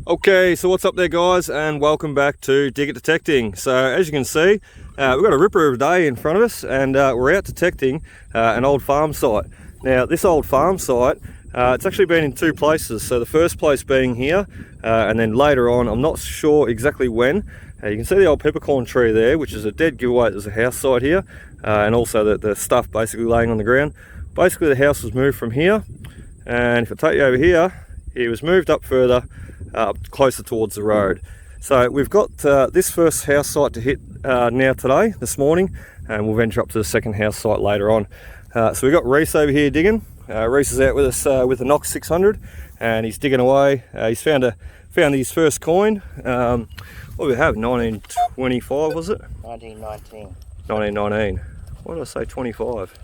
Okay, so what's up there guys, and welcome back to Dig It Detecting. So as you can see, we've got a ripper of a day in front of us, and we're out detecting an old farm site. Now this old farm site, it's actually been in two places. So the first place being here, and then later on, I'm not sure exactly when. You can see the old peppercorn tree there, which is a dead giveaway. There's a house site here, and also the stuff basically laying on the ground. Basically the house was moved from here, and if I take you over here, it was moved up further, closer towards the road. So we've got this first house site to hit now today, this morning, and we'll venture up to the second house site later on. So we've got Reece over here digging. Reece is out with us with the NOKTA 600, and he's digging away. He's found his first coin. What do we have? 1925 was it? 1919. 1919. Why did I say 25?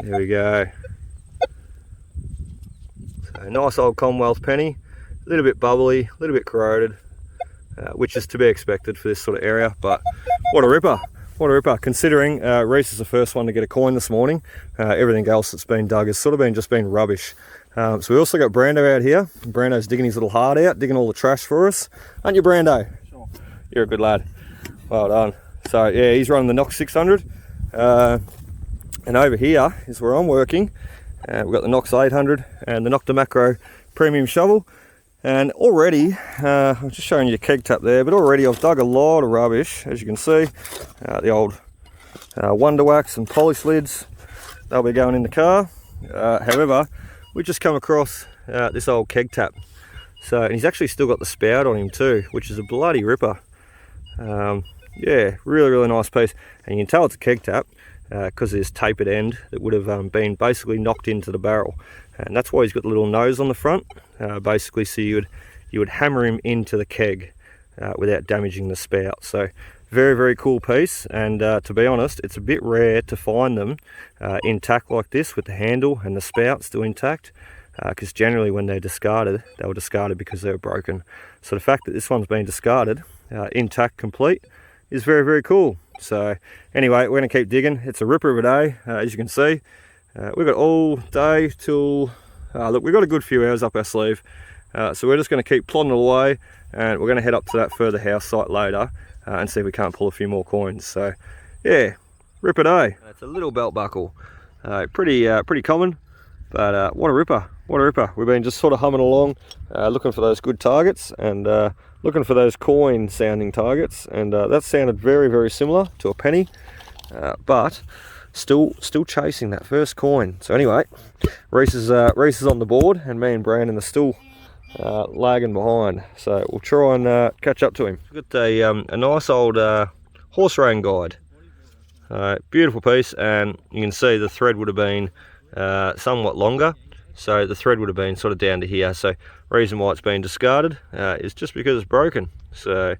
There we go. So nice old Commonwealth penny. A little bit bubbly, a little bit corroded, which is to be expected for this sort of area, but what a ripper, what a ripper, considering Reece is the first one to get a coin this morning. Everything else that's been dug has sort of just been rubbish. So we also got Brando out here. Brando's digging his little heart out, digging all the trash for us. Aren't you, Brando? Sure. You're a good lad. Well done. So yeah, he's running the NOKTA 600. And over here is where I'm working. We've got the NOKTA 800 and the NOKTA MAKRO premium shovel. And already, I'm just showing you a keg tap there, but already I've dug a lot of rubbish, as you can see. The old Wonder Wax and polish lids, they'll be going in the car. However, we just come across this old keg tap. So, and he's actually still got the spout on him too, which is a bloody ripper. Yeah, really nice piece. And you can tell it's a keg tap because of this tapered end that would have been basically knocked into the barrel. And that's why he's got the little nose on the front, basically so you would hammer him into the keg without damaging the spout. So very cool piece, and to be honest, it's a bit rare to find them intact like this with the handle and the spout still intact, because generally when they're discarded, they were discarded because they were broken. So the fact that this one's been discarded intact, complete, is very cool. So anyway, we're going to keep digging. It's a ripper of a day, as you can see. We've got all day till, look, we've got a good few hours up our sleeve. So we're just going to keep plodding away, and we're going to head up to that further house site later and see if we can't pull a few more coins. So yeah, ripper day. It's a little belt buckle. Pretty common, but what a ripper, what a ripper. We've been just sort of humming along, looking for those good targets, and looking for those coin sounding targets, and that sounded very similar to a penny, but still chasing that first coin. So anyway, Reece is on the board, and me and Brandon are still lagging behind. So we'll try and catch up to him. We've got a nice old horse rein guide. Beautiful piece, and you can see the thread would have been somewhat longer. So the thread would have been sort of down to here. So reason why it's been discarded is just because it's broken. So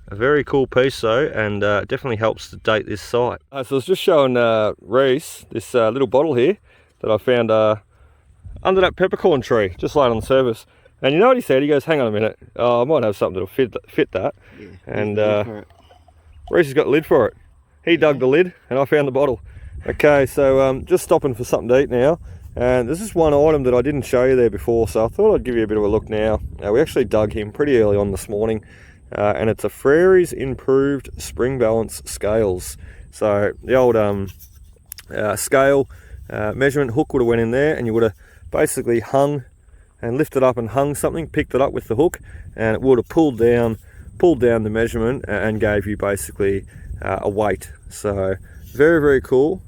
a very cool piece though, and definitely helps to date this site. So I was just showing Reece this little bottle here that I found under that peppercorn tree, just laying on the surface. And you know what he said? He goes, hang on a minute, I might have something that'll fit that. Yeah, and Reece has got a lid for it. He dug the lid and I found the bottle. Okay, so just stopping for something to eat now. And there's this one item that I didn't show you there before, so I thought I'd give you a bit of a look now. We actually dug him pretty early on this morning. And it's a Frere's Improved Spring Balance Scales. So the old scale measurement hook would have went in there, and you would have basically hung and lifted up and hung something, picked it up with the hook, and it would have pulled down the measurement and gave you basically a weight. So very cool.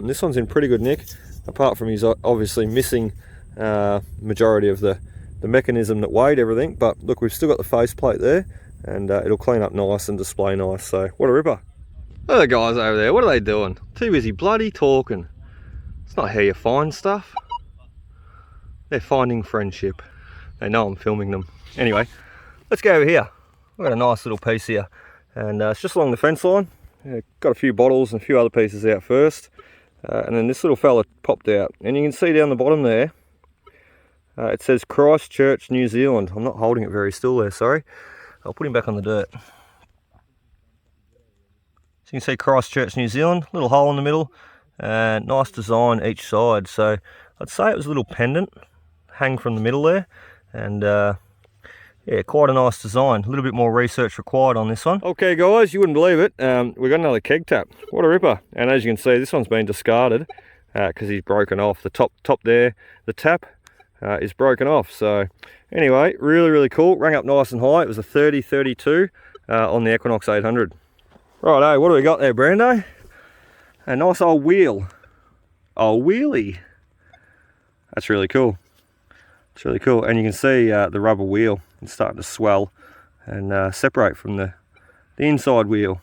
This one's in pretty good nick, apart from he's obviously missing majority of the mechanism that weighed everything. But look, we've still got the faceplate there, and it'll clean up nice and display nice. So what a ripper. Look at the guys over there, what are they doing? Too busy bloody talking. It's not how you find stuff. They're finding friendship. They know I'm filming them. Anyway, let's go over here. We've got a nice little piece here, and it's just along the fence line. Got a few bottles and a few other pieces out first, and then this little fella popped out, and you can see down the bottom there it says Christchurch, New Zealand. I'm not holding it very still there, sorry. I'll put him back on the dirt. So you can see Christchurch, New Zealand, little hole in the middle, and nice design each side. So I'd say it was a little pendant hang from the middle there, and yeah, quite a nice design. A little bit more research required on this one. Okay guys, you wouldn't believe it. We've got another keg tap. What a ripper. And as you can see, this one's been discarded because he's broken off. The top there, the tap is broken off. So anyway, really cool. Rang up nice and high. It was a 30-32 on the EQUINOX 800. Righto, what do we got there, Brando? A nice old wheel. Oh, wheelie. That's really cool. It's really cool. And you can see the rubber wheel. It's starting to swell and separate from the inside wheel.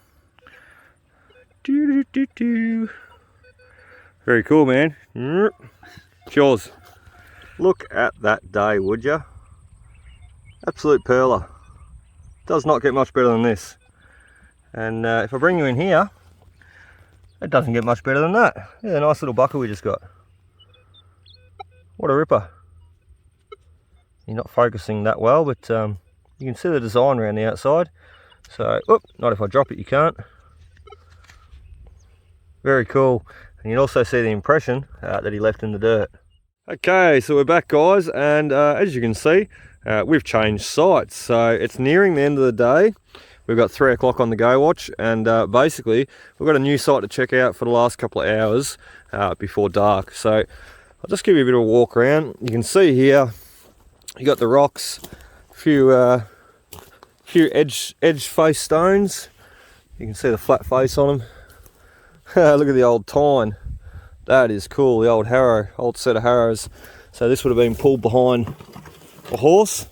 Very cool, man. It's yours. Look at that day, would ya? Absolute perler. Does not get much better than this. And if I bring you in here, it doesn't get much better than that. Yeah, nice little buckle we just got. What a ripper. You're not focusing that well, but you can see the design around the outside. So, not if I drop it, you can't. Very cool. And you can also see the impression that he left in the dirt. Okay, so we're back, guys, and as you can see, we've changed sites. So it's nearing the end of the day. We've got 3 o'clock on the go watch, and basically we've got a new site to check out for the last couple of hours before dark. So I'll just give you a bit of a walk around. You can see here, you got the rocks, a few edge face stones. You can see the flat face on them. Look at the old tine. That is cool, the old harrow, old set of harrows. So this would have been pulled behind a horse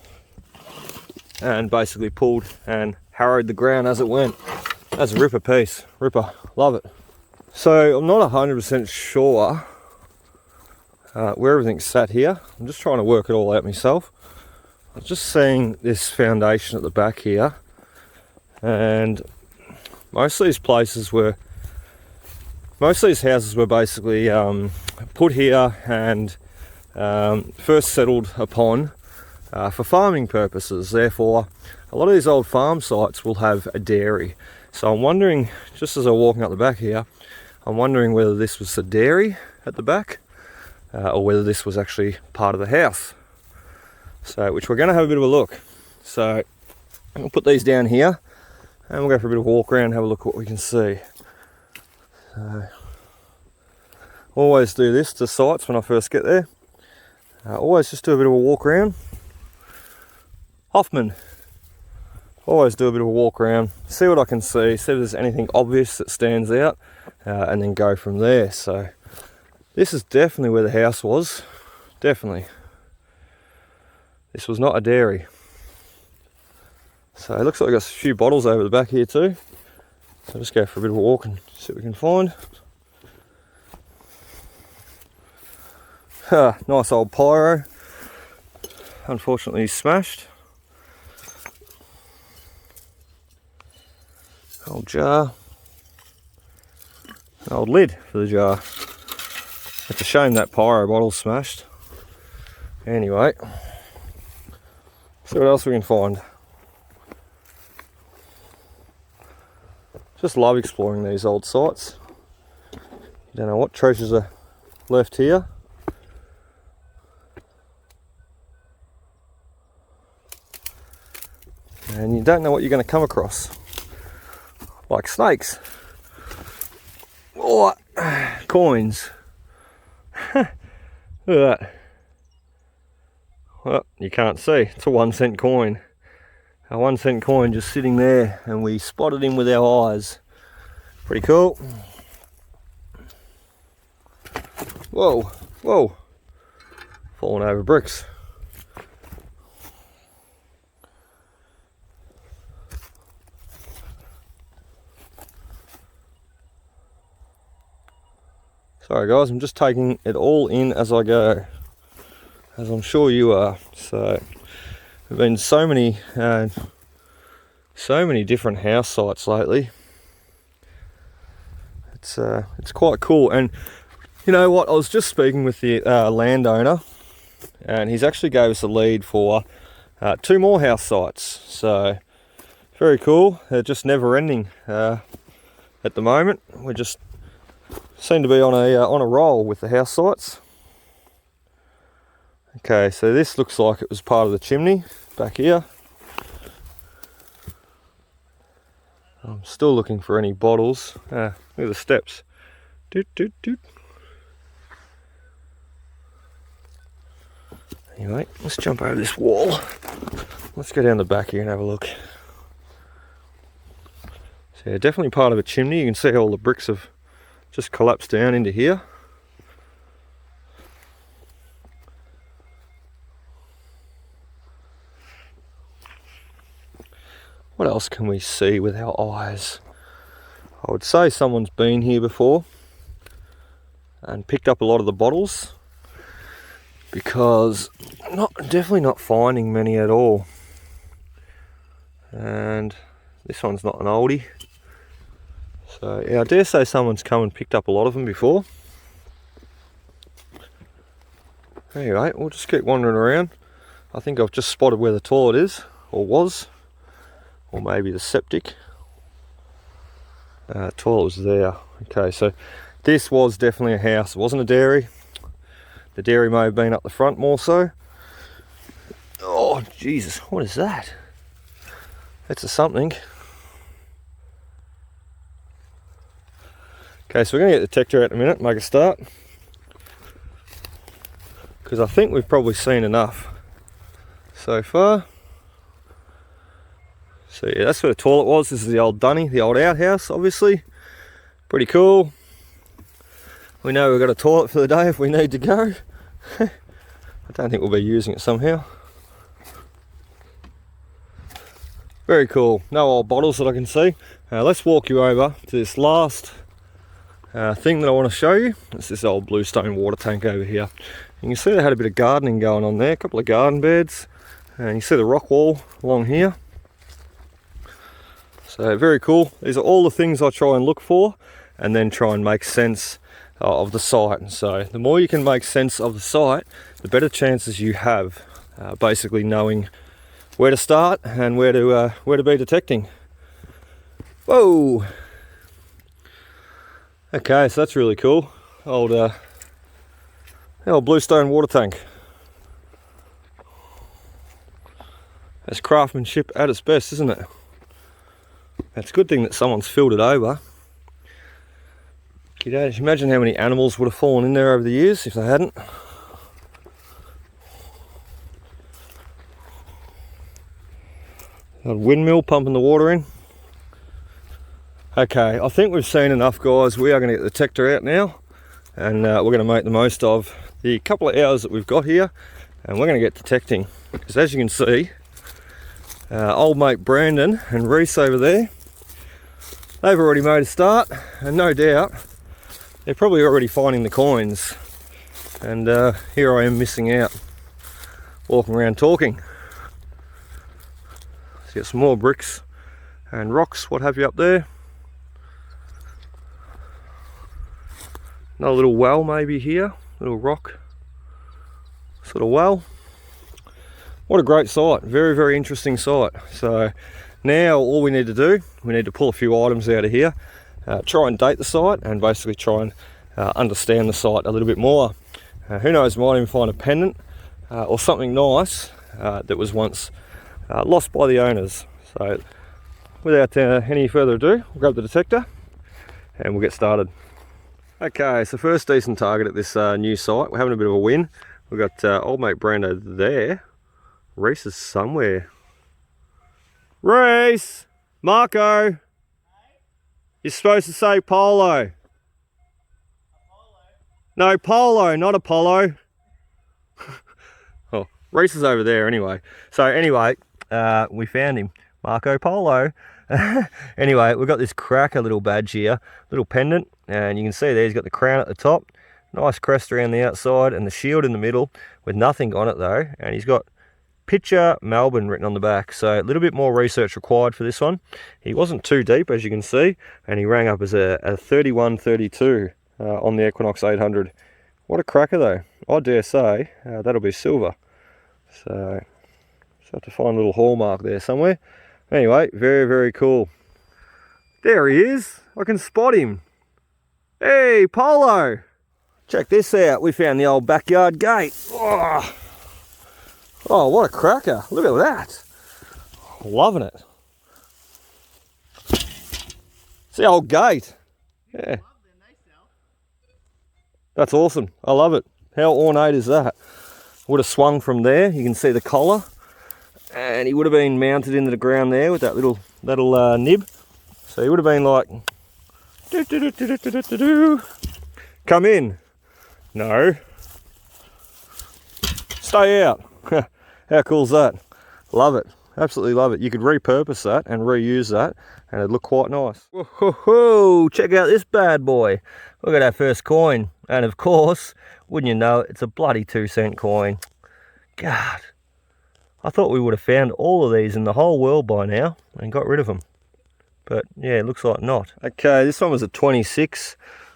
and basically pulled and harrowed the ground as it went. That's a ripper piece, ripper, love it. So I'm not 100% sure where everything's sat here. I'm just trying to work it all out myself. I was just seeing this foundation at the back here, and most of these houses were basically put here and first settled upon for farming purposes. Therefore, a lot of these old farm sites will have a dairy. So I'm wondering, just as I'm walking up the back here, I'm wondering whether this was a dairy at the back or whether this was actually part of the house. So, which we're going to have a bit of a look. So I'll put these down here and we'll go for a bit of a walk around and have a look at what we can see. So, always do this to sites when I first get there. Always just do a bit of a walk around. Hoffman. Always do a bit of a walk around, see what I can see if there's anything obvious that stands out, and then go from there. So this is definitely where the house was. Definitely. This was not a dairy. So it looks like I've got a few bottles over the back here too. So I'll just go for a bit of a walk and see what we can find. Nice old pyro. Unfortunately he's smashed. Old jar. An old lid for the jar. It's a shame that pyro bottle's smashed. Anyway. See what else we can find. Just love exploring these old sites. You don't know what treasures are left here. And you don't know what you're going to come across. Like snakes. Or coins. Look at that. Well, you can't see. It's a 1 cent coin. A 1 cent coin just sitting there, and we spotted him with our eyes. Pretty cool. Whoa, whoa. Falling over bricks. Sorry guys, I'm just taking it all in as I go, as I'm sure you are. So there've been so many different house sites lately. It's quite cool. And you know what, I was just speaking with the landowner, and he's actually gave us a lead for 2 more house sites. So very cool. They're just never ending at the moment. We just seem to be on a roll with the house sites. Okay, so this looks like it was part of the chimney back here. I'm still looking for any bottles. Look at the steps. Doot, doot, doot. Anyway, let's jump over this wall. Let's go down the back here and have a look. So yeah, definitely part of a chimney. You can see all the bricks have just collapsed down into here. What else can we see with our eyes? I would say someone's been here before and picked up a lot of the bottles, because definitely not finding many at all. And this one's not an oldie. So yeah, I dare say someone's come and picked up a lot of them before. Anyway, we'll just keep wandering around. I think I've just spotted where the toilet is, or was, or maybe the septic. Toilet was there. Okay, so this was definitely a house. It wasn't a dairy. The dairy may have been up the front more so. Oh Jesus, what is that? That's a something. Okay, so we're going to get the detector out in a minute, make a start, because I think we've probably seen enough so far. So yeah, that's where the toilet was. This is the old dunny, the old outhouse, obviously. Pretty cool. We know we've got a toilet for the day if we need to go. I don't think we'll be using it somehow. Very cool. No old bottles that I can see. Let's walk you over to this last thing that I want to show you. It's this old bluestone water tank over here. You can see they had a bit of gardening going on there, a couple of garden beds, and you see the rock wall along here. So very cool. These are all the things I try and look for and then try and make sense of the site. And so the more you can make sense of the site, the better chances you have basically knowing where to start and where to be detecting. Whoa! Okay, so that's really cool. Old bluestone water tank. That's craftsmanship at its best, isn't it? It's a good thing that someone's filled it over. You know, imagine how many animals would have fallen in there over the years if they hadn't. A windmill pumping the water in. Okay, I think we've seen enough, guys. We are going to get the detector out now, and we're going to make the most of the couple of hours that we've got here, and we're going to get detecting. Because as you can see, old mate Brandon and Reece over there, they've already made a start, and no doubt they're probably already finding the coins. And here I am missing out, walking around talking. Let's get some more bricks and rocks, what have you, up there. Another little well maybe here, little rock sort of well. What a great site, very, very interesting site. So now all we need to do, we need to pull a few items out of here, try and date the site, and basically try and understand the site a little bit more. Who knows, might even find a pendant or something nice that was once lost by the owners. So without any further ado, we'll grab the detector and we'll get started. Okay, so first decent target at this new site. We're having a bit of a win. We've got old mate Brando there. Reece is somewhere. Reece! Marco! You're supposed to say polo. No, polo, not Apollo. Oh, Reece is over there anyway. So anyway, we found him. Marco Polo. Anyway, we've got this cracker little badge here, little pendant, and you can see there he's got the crown at the top, nice crest around the outside, and the shield in the middle with nothing on it though, and he's got Picture Melbourne written on the back. So a little bit more research required for this one. He wasn't too deep, as you can see, and he rang up as a 3132 on the Equinox 800. What a cracker though. I dare say that'll be silver. So just have to find a little hallmark there somewhere. Anyway, very, very cool. There he is. I can spot him. Hey, Polo. Check this out. We found the old backyard gate. Oh, what a cracker. Look at that. Loving it. It's the old gate. Yeah. That's awesome. I love it. How ornate is that? Would have swung from there. You can see the collar. And he would have been mounted into the ground there with that little nib. So he would have been like, come in. No. Stay out. How cool is that? Love it. Absolutely love it. You could repurpose that and reuse that and it'd look quite nice. Whoa, check out this bad boy. Look at our first coin. And of course, wouldn't you know it, it's a bloody 2-cent coin. God. I thought we would have found all of these in the whole world by now and got rid of them. But yeah, it looks like not. Okay, this one was a 26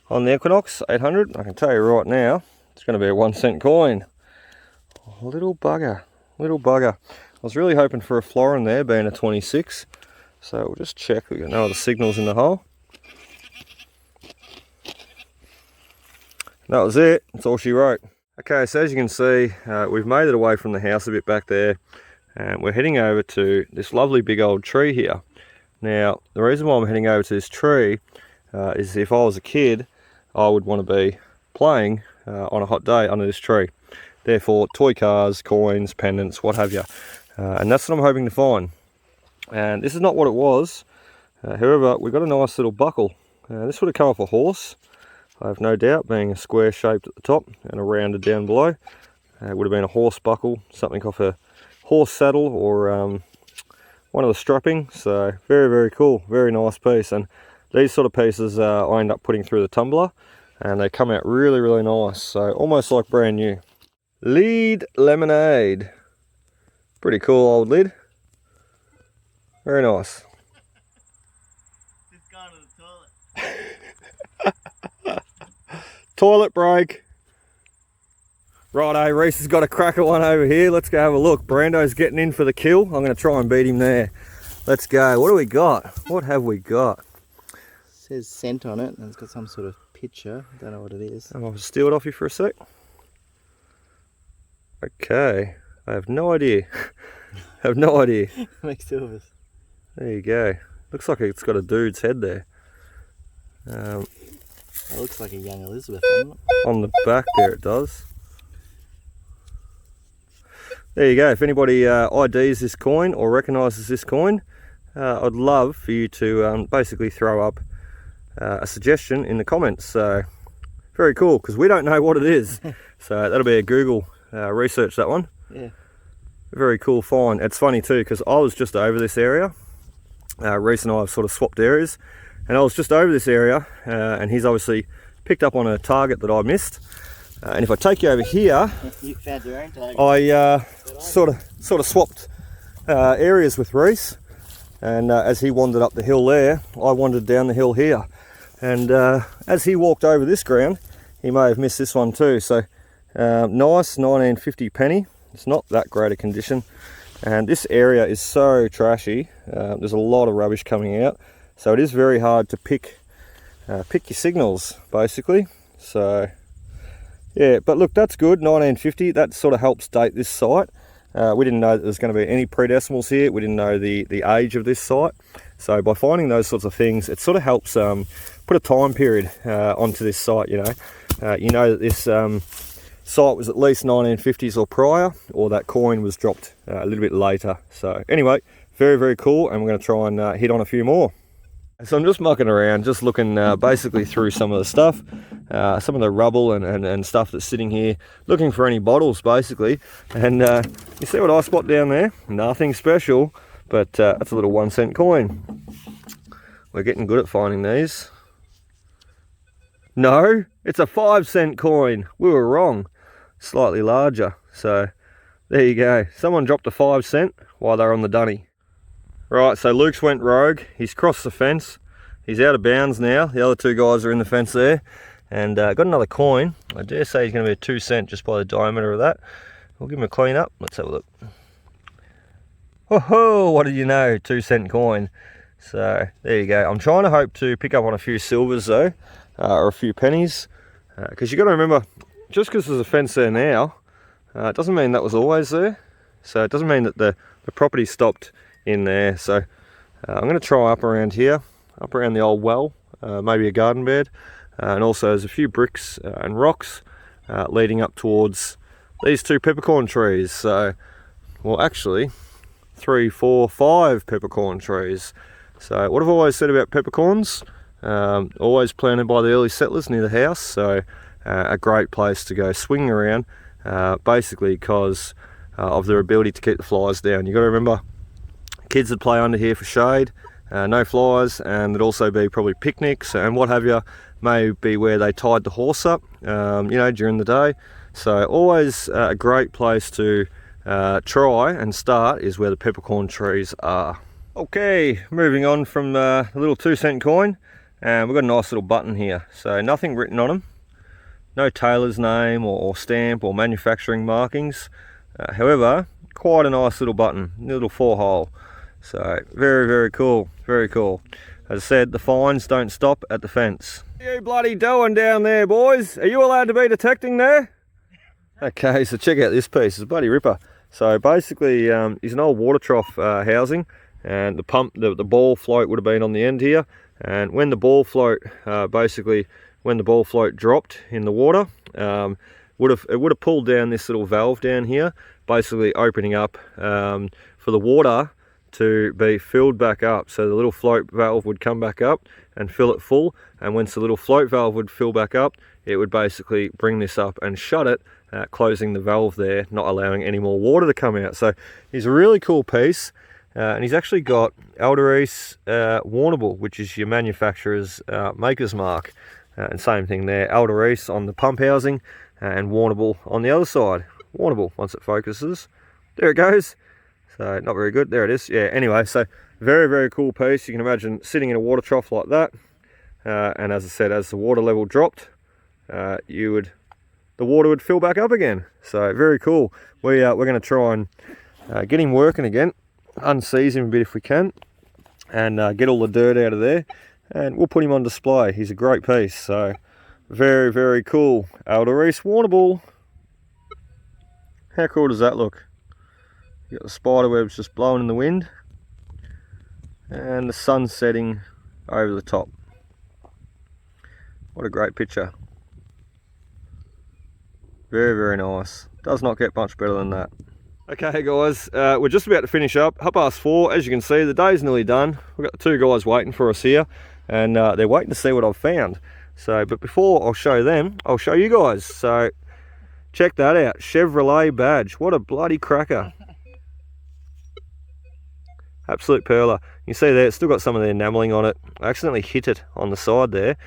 on the Equinox 800. I can tell you right now, it's going to be a 1-cent coin. Oh, little bugger, little bugger. I was really hoping for a florin there, being a 26. So we'll just check. We've got no other signals in the hole. That was it. That's all she wrote. Okay, so as you can see, we've made it away from the house a bit back there. And we're heading over to this lovely big old tree here. Now, the reason why I'm heading over to this tree is if I was a kid, I would want to be playing on a hot day under this tree. Therefore, toy cars, coins, pendants, what have you. And that's what I'm hoping to find. And this is not what it was. However, we've got a nice little buckle. This would have come off a horse, I have no doubt, being a square shaped at the top and a rounded down below. It would have been a horse buckle, something off a horse saddle or one of the strapping. So very, very cool, very nice piece. And these sort of pieces I end up putting through the tumbler and they come out really, really nice. So almost like brand new. Lead lemonade. Pretty cool old lid. Very nice. Just gone to the toilet. Toilet break. Righto, Reece has got a cracker one over here. Let's go have a look. Brando's getting in for the kill. I'm going to try and beat him there. Let's go. What do we got? What have we got? It says scent on it and it's got some sort of picture. Don't know what it is. I'll steal it off you for a sec. Okay. I have no idea. I have no idea. Makes two of us. There you go. Looks like it's got a dude's head there. It looks like a young Elizabeth. On the back there it does. There you go. If anybody IDs this coin or recognises this coin, I'd love for you to basically throw up a suggestion in the comments. So very cool, because we don't know what it is. So that'll be a Google research, that one. Yeah. Very cool find. It's funny too, because I was just over this area. Reece and I have sort of swapped areas, and I was just over this area, and he's obviously picked up on a target that I missed. And if I take you over here, you found your own target. I sort of swapped areas with Reece, and as he wandered up the hill there, I wandered down the hill here. And as he walked over this ground, he may have missed this one too. So nice 1950 penny. It's not that great a condition, and this area is so trashy. There's a lot of rubbish coming out, so it is very hard to pick your signals basically. So yeah, but look, that's good. 1950, that sort of helps date this site. We didn't know that there's going to be any pre-decimals here. We didn't know the age of this site. So by finding those sorts of things, it sort of helps put a time period onto this site. You know that this site was at least 1950s or prior, or that coin was dropped a little bit later. So anyway, very, very cool, and we're going to try and hit on a few more. So I'm just mucking around, just looking basically through some of the stuff, some of the rubble and stuff that's sitting here, looking for any bottles basically. And you see what I spot down there? Nothing special, but that's a little 1-cent coin. We're getting good at finding these. No, it's a 5-cent coin. We were wrong. Slightly larger. So there you go. Someone dropped a 5-cent while they're on the dunny. Right, so Luke's went rogue. He's crossed the fence. He's out of bounds now. The other two guys are in the fence there. And got another coin. I dare say he's going to be a 2-cent just by the diameter of that. We'll give him a clean up. Let's have a look. Oh ho, what did you know? 2-cent coin. So there you go. I'm trying to hope to pick up on a few silvers though, or a few pennies. Because you've got to remember, just because there's a fence there now, it doesn't mean that was always there. So it doesn't mean that the property stopped in there. So I'm going to try up around here. up around the old well, maybe a garden bed, and also there's a few bricks and rocks leading up towards these 2 peppercorn trees. So, well, actually 3, 4, 5 peppercorn trees. So what I've always said about peppercorns, always planted by the early settlers near the house, so a great place to go swinging around, basically because of their ability to keep the flies down. You've got to remember, kids would play under here for shade, no flies, and there'd also be probably picnics and what have you, may be where they tied the horse up, you know, during the day. So always a great place to try and start is where the peppercorn trees are. Okay, moving on from the little 2-cent coin, and we've got a nice little button here. So nothing written on them, no tailor's name or stamp or manufacturing markings. However, quite a nice little button, little 4-hole. So very, very cool, very cool. As I said, the fines don't stop at the fence. What are you bloody doing down there, boys? Are you allowed to be detecting there? Okay, so check out this piece, it's a bloody ripper. So basically, it's an old water trough housing, and the pump, the ball float would have been on the end here. And when the ball float, when the ball float dropped in the water, it would have pulled down this little valve down here, basically opening up for the water to be filled back up. So the little float valve would come back up and fill it full, and once the little float valve would fill back up, it would basically bring this up and shut it, closing the valve there, not allowing any more water to come out. So he's a really cool piece, and he's actually got Reece warnable, which is your manufacturer's maker's mark, and same thing there, Reece on the pump housing, and warnable on the other side. Warnable once it focuses. There it goes. So not very good. There it is. Yeah, anyway, so very, very cool piece. You can imagine sitting in a water trough like that, and as I said, as the water level dropped, the water would fill back up again. So very cool. We're going to try and get him working again, unseize him a bit if we can, and get all the dirt out of there, and we'll put him on display. He's a great piece. So very, very cool. Reece warnable. How cool does that look? You got the spider webs just blowing in the wind, and the sun setting over the top. What a great picture. Very, very nice. Does not get much better than that. Okay guys, we're just about to finish up. 4:30. As you can see, the day's nearly done. We've got the 2 guys waiting for us here, and they're waiting to see what I've found. So, but before I'll show them, I'll show you guys. So check that out, Chevrolet badge. What a bloody cracker. Absolute perler. You can see there, it's still got some of the enameling on it. I accidentally hit it on the side there.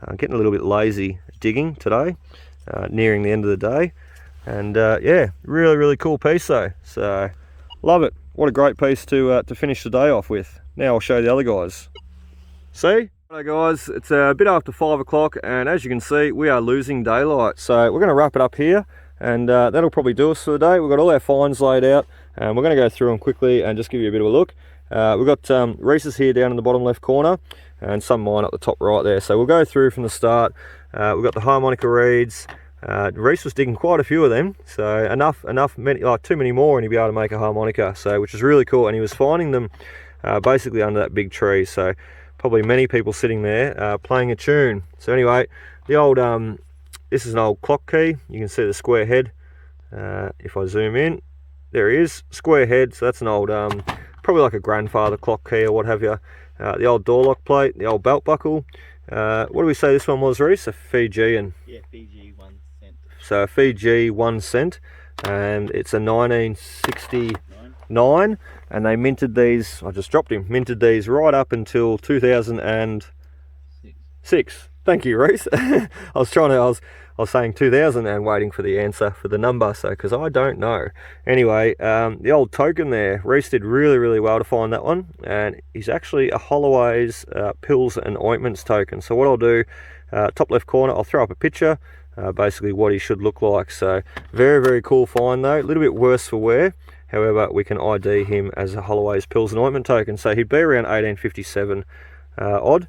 I'm getting a little bit lazy digging today, nearing the end of the day. And yeah, really, really cool piece though. So, love it. What a great piece to finish the day off with. Now I'll show you the other guys. See? Right guys, it's a bit after 5 o'clock, and as you can see, we are losing daylight. So we're going to wrap it up here, and that'll probably do us for the day. We've got all our finds laid out, and we're going to go through them quickly and just give you a bit of a look. We've got Reese's here down in the bottom left corner, and some mine up the top right there. So we'll go through from the start. We've got the harmonica reeds. Reece was digging quite a few of them, so too many more, and he'd be able to make a harmonica. So which is really cool, and he was finding them basically under that big tree. So probably many people sitting there playing a tune. So anyway, the old this is an old clock key. You can see the square head. If I zoom in, there he is, square head. So that's an old probably like a grandfather clock key or what have you. The old door lock plate, the old belt buckle. What do we say this one was, Reece? A Fijian. Yeah, Fiji 1 cent. So a Fiji 1 cent, and it's a 1969, and they minted these, I just dropped him, minted these right up until 2006. Thank you, Reece. I was saying 2000 and waiting for the answer for the number, so because I don't know. Anyway, the old token there, Reece did really, really well to find that one, and he's actually a Holloway's pills and ointments token. So what I'll do, top left corner, I'll throw up a picture, basically what he should look like. So very, very cool find though, a little bit worse for wear. However, we can ID him as a Holloway's pills and ointment token, so he'd be around 1857 odd.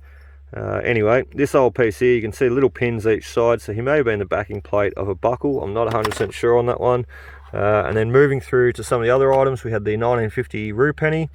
Anyway, this old piece here, you can see little pins each side, so he may have been the backing plate of a buckle. I'm not 100% sure on that one. And then moving through to some of the other items, we had the 1950 rue penny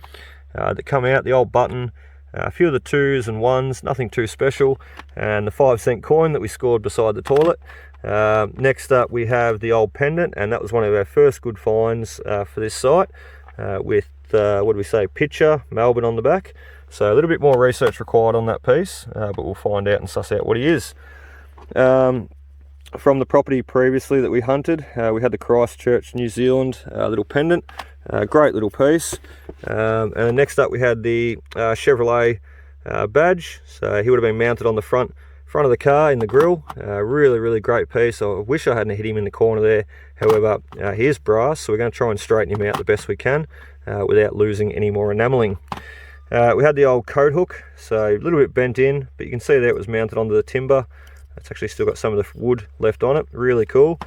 that come out, the old button, A few of the 2s and 1s, nothing too special, and the 5-cent coin that we scored beside the toilet. Next up we have the old pendant, and that was one of our first good finds for this site, with what do we say, picture Melbourne on the back. So a little bit more research required on that piece, but we'll find out and suss out what he is. From the property previously that we hunted, we had the Christchurch, New Zealand little pendant, great little piece. And next up we had the Chevrolet badge, so he would have been mounted on the front of the car in the grille. Really great piece. I wish I hadn't hit him in the corner there. However, he is brass, so we're going to try and straighten him out the best we can without losing any more enamelling. We had the old coat hook, so a little bit bent in, but you can see there it was mounted onto the timber. It's actually still got some of the wood left on it. Really cool.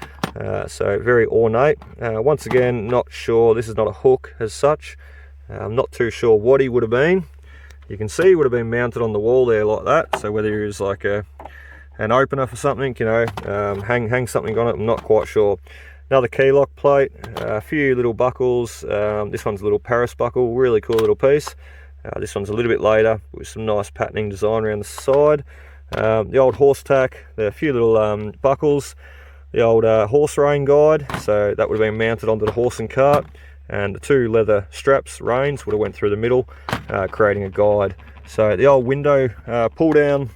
So very ornate. Once again, not sure, this is not a hook as such. I'm not too sure what he would have been. You can see he would have been mounted on the wall there like that, so whether he was like an opener for something, you know, hang something on it, I'm not quite sure. Another key lock plate, a few little buckles. This one's a little Paris buckle, really cool little piece. This one's a little bit later with some nice patterning design around the side. The old horse tack, a few little buckles, the old horse rein guide, so that would have been mounted onto the horse and cart, and the 2 leather straps, reins, would have went through the middle, creating a guide. So the old window pull down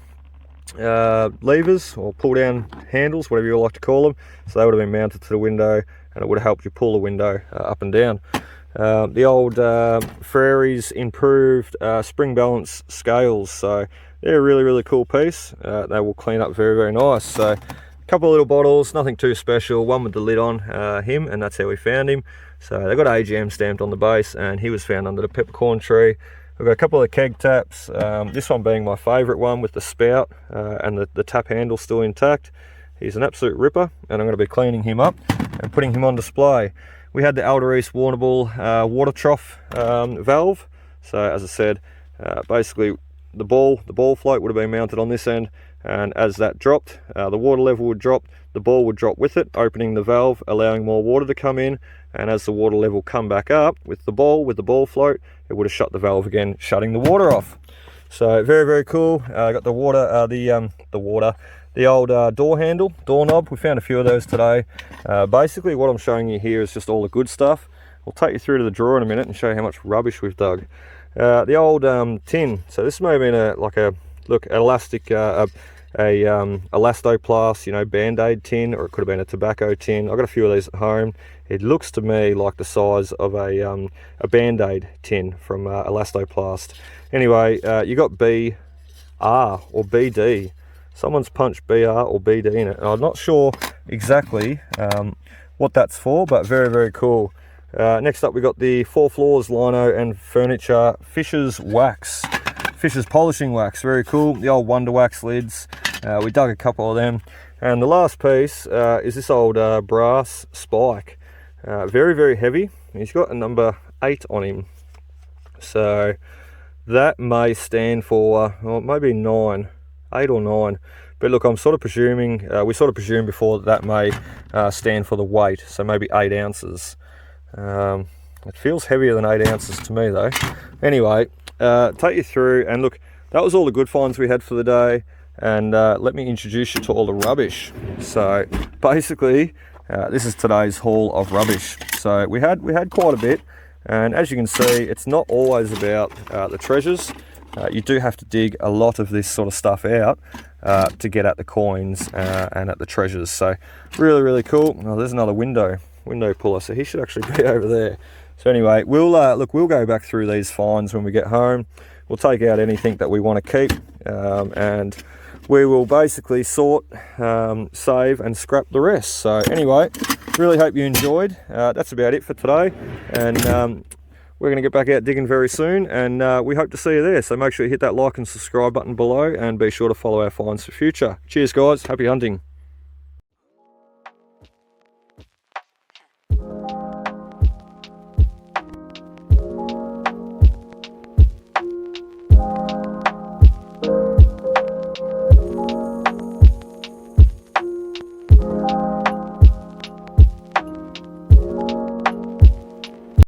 levers, or pull down handles, whatever you like to call them, so they would have been mounted to the window, and it would have helped you pull the window up and down. The old Ferrari's improved spring balance scales, so they're a really cool piece. They will clean up very nice. So a couple of little bottles, nothing too special, one with the lid on him, and that's how we found him. So they got AGM stamped on the base, and he was found under the peppercorn tree. We've got a couple of keg taps, this one being my favourite one with the spout and the tap handle still intact. He's an absolute ripper, and I'm going to be cleaning him up and putting him on display. We had the Reece Warrnambool water trough valve. So as I said, basically the ball float would have been mounted on this end, and as that dropped, the water level would drop, the ball would drop with it, opening the valve, allowing more water to come in, and as the water level come back up with the ball float, it would have shut the valve again, shutting the water off. So very cool. I got the old door handle, doorknob. We found a few of those today. Basically what I'm showing you here is just all the good stuff. We'll take you through to the drawer in a minute and show you how much rubbish we've dug. The old tin, so this may have been an elastic, elastoplast, you know, band-aid tin, or it could have been a tobacco tin. I've got a few of these at home. It looks to me like the size of a band-aid tin from elastoplast. Anyway, you got BR or BD. Someone's punched BR or BD in it, and I'm not sure exactly what that's for, but very cool. Next up we got the 4 floors lino and furniture Fisher's polishing wax, very cool. The old Wonder Wax lids, we dug a couple of them. And the last piece is this old brass spike, very heavy. He's got a number 8 on him, so that may stand for, well, maybe 9, 8 or 9. But look, I'm sort of presuming, we sort of presumed before that may stand for the weight, so maybe 8 ounces. It feels heavier than 8 ounces to me though. Anyway, take you through, and look, that was all the good finds we had for the day, and let me introduce you to all the rubbish. So basically, this is today's haul of rubbish. So we had quite a bit, and as you can see, it's not always about the treasures. You do have to dig a lot of this sort of stuff out to get at the coins and at the treasures. So really cool. Oh, there's another window puller, so he should actually be over there. So anyway, we'll go back through these finds when we get home. We'll take out anything that we want to keep, and we will basically sort, save and scrap the rest. So anyway, really hope you enjoyed. That's about it for today, and we're going to get back out digging very soon, and we hope to see you there. So make sure you hit that like and subscribe button below, and be sure to follow our finds for future. Cheers guys, happy hunting.